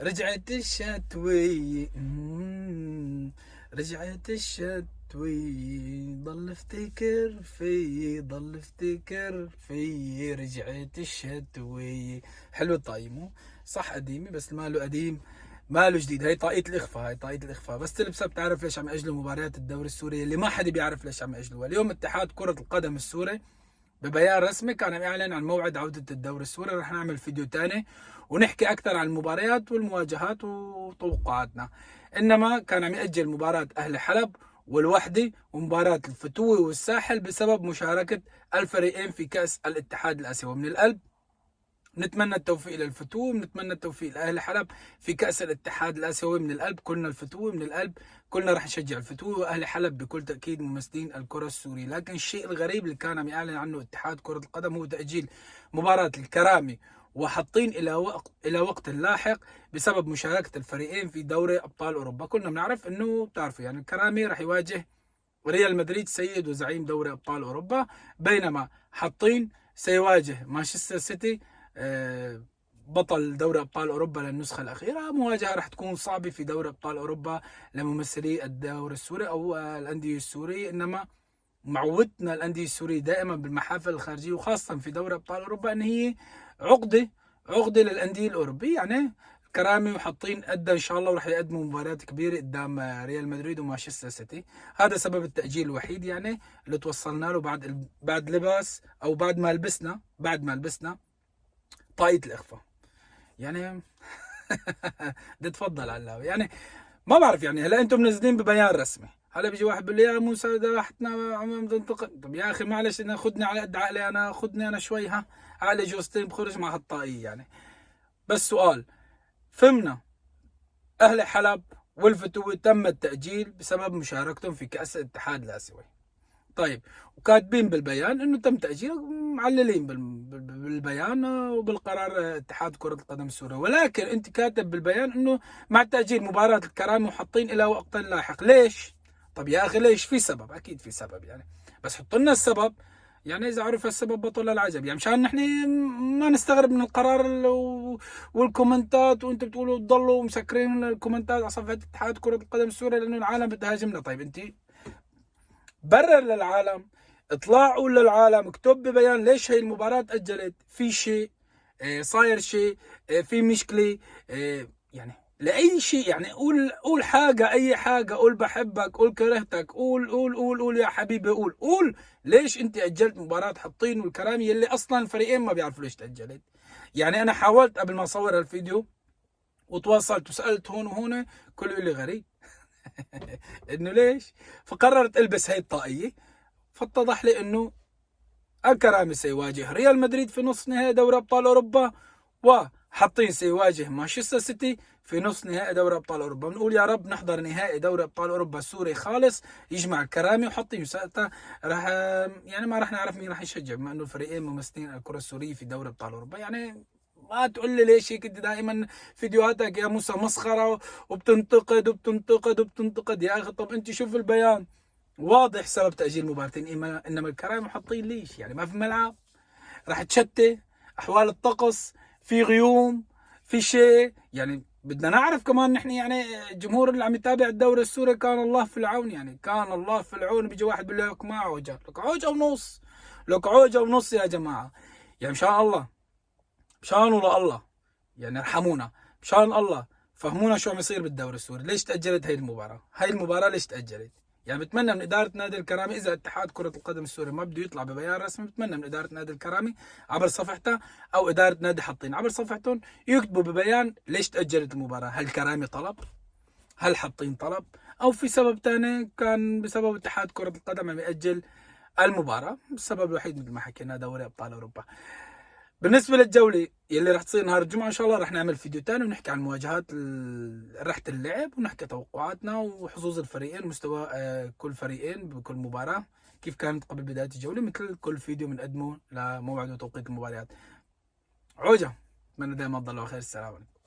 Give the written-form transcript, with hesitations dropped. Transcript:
رجعت الشتوي رجعت الشتوي ضل افتكر في رجعت الشتوي. حلو الطايمو صح قديمي بس ماله قديم ماله جديد. هي طاقية الإخفاء بس تلبسها. بتعرف ليش عم يأجلوا مباريات الدوري السوري اللي ما حدا بيعرف ليش عم يأجلوها؟ اليوم اتحاد كرة القدم السوري ببيان رسمي كان عم يعلن عن موعد عودة الدوري السوري. رح نعمل فيديو تاني ونحكي أكثر عن المباريات والمواجهات وتوقعاتنا. إنما كان عم يأجل مباراة أهل حلب والوحدة ومباراة الفتوة والساحل بسبب مشاركة الفريقين في كأس الاتحاد الآسيوي. من القلب نتمنى التوفيق للفتوة ونتمنى التوفيق لأهل حلب في كأس الاتحاد الآسيوي. من القلب كلنا الفتوة، من القلب كلنا رح نشجع الفتوة، وأهل حلب بكل تأكيد ممثلين الكرة السورية. لكن الشيء الغريب اللي كان عم يعلن عنه اتحاد كرة القدم هو تأجيل مباراة الكرامي وحاطين إلى وقت لاحق بسبب مشاركة الفريقين في دوري أبطال أوروبا. كنا بنعرف إنه بتعرفوا يعني الكرامي رح يواجه ريال مدريد سيد وزعيم دوري أبطال أوروبا، بينما حاطين سيواجه مانشستر سيتي بطل دوري ابطال اوروبا للنسخه الاخيره. مواجهه راح تكون صعبه في دوري ابطال اوروبا لممثلي الدوري السوري او الانديه السوريه. انما معودتنا الانديه السوريه دائما بالمحافل الخارجيه وخاصه في دوري ابطال اوروبا ان هي عقده للانديه الاوروبيه. يعني كرامي وحاطين ادى ان شاء الله وراح يقدموا مباريات كبيره قدام ريال مدريد ومانشستر سيتي. هذا سبب التاجيل الوحيد يعني اللي توصلنا له بعد لباس او بعد ما لبسنا طاقية الإخفاء يعني. بدي تفضل علاوي يعني ما بعرف يعني. هلا انتم منزلين ببيان رسمي، هلا بيجي واحد بيقول لي يا موسى ذبحتنا عم تنتقد. طب يا اخي معلش انا خدني على قد عقلي، انا خدني انا شوي عقلي جوزتين بخرج مع هالطاقية يعني. بس سؤال، فهمنا اهل حلب والفتوة تم التأجيل بسبب مشاركتهم في كأس الاتحاد الآسيوي. طيب وكاتبين بالبيان انه تم تاجيل، معللين بالبيان وبالقرار اتحاد كره القدم السوري. ولكن انت كاتب بالبيان انه مع تاجيل مباراه الكرامي وحاطين الى وقت لاحق. ليش؟ طب يا اخي ليش؟ في سبب، اكيد في سبب يعني. بس حط لنا السبب. يعني اذا عرف السبب بطل العجب يعني. مشان نحن ما نستغرب من القرار والكومنتات وانتم بتقولوا تضلوا مسكرين الكومنتات على صفحه اتحاد كره القدم السوري لانه العالم بتهاجمنا. طيب انت برر للعالم، اطلاع قول للعالم، اكتب ببيان ليش هي المباراة أجلت. في شيء صاير شيء في مشكلة يعني لأي شيء يعني. قول حاجة، أي حاجة. قول بحبك، قول كرهتك، قول يا حبيبي، قول ليش أنت أجلت مباراة حطين والكرامي اللي أصلا الفريقين ما بيعرفوا ليش تأجلت. يعني أنا حاولت قبل ما أصور الفيديو وتواصلت وسألت هون وهون، كله يقول لي غريب انه ليش. فقررت البس هاي الطاقية، فاتضح لي انه الكرامي سيواجه ريال مدريد في نصف نهائي دوري ابطال اوروبا، وحاطين سيواجه مانشستر سيتي في نصف نهائي دوري ابطال اوروبا. بنقول يا رب نحضر نهائي دوري ابطال اوروبا السوري خالص يجمع الكرامي وحاطين ساعتها راح يعني ما راح نعرف مين راح يشجع بما انه الفريقين ممثلين الكره السوريه في دوري ابطال اوروبا يعني. ما تقول لي ليش هيك دائما فيديوهاتك يا موسى مسخره وبتنتقد يا اخي. طب انت شوف البيان واضح سبب تأجيل مباراتين. انما الكرامي محطين ليش يعني؟ ما في ملعب، راح تشتي، احوال الطقس، في غيوم، في شيء يعني. بدنا نعرف كمان نحن يعني الجمهور اللي عم يتابع الدوري السوري كان الله في العون يعني. كان الله في العون. بيجي واحد بيقول لك ما عوجه، لك عوجه ونص، لك عوجه ونص يا جماعه. يعني مشان الله، مشان الله يعني ارحمونا، مشان الله فهمونا شو عم يصير بالدوري السوري. ليش تأجلت هاي المباراة؟ هاي المباراة ليش تأجلت؟ يعني بتمنى من إدارة نادي الكرامي إذا اتحاد كرة القدم السوري ما بده يطلع ببيان رسمي، بتمنى من إدارة نادي الكرامي عبر صفحتها أو إدارة نادي حطين عبر صفحتهم يكتبوا ببيان ليش تأجلت المباراة. هل الكرامي طلب؟ هل حطين طلب؟ أو في سبب ثاني كان بسبب اتحاد كرة القدم عم يأجل المباراة؟ السبب الوحيد مثل ما حكينا دوري أبطال أوروبا. بالنسبة للجولة يلي رح تصير نهار الجمعة إن شاء الله رح نعمل فيديو تاني ونحكي عن مواجهات رحلة اللعب ونحكي توقعاتنا وحظوظ الفريقين، مستوى كل فريقين بكل مباراة كيف كانت قبل بداية الجولة، مثل كل فيديو بنقدمه لموعد وتوقيت المباريات. عوجة، أتمنى دائما تضلوا على خير. السلام عليكم.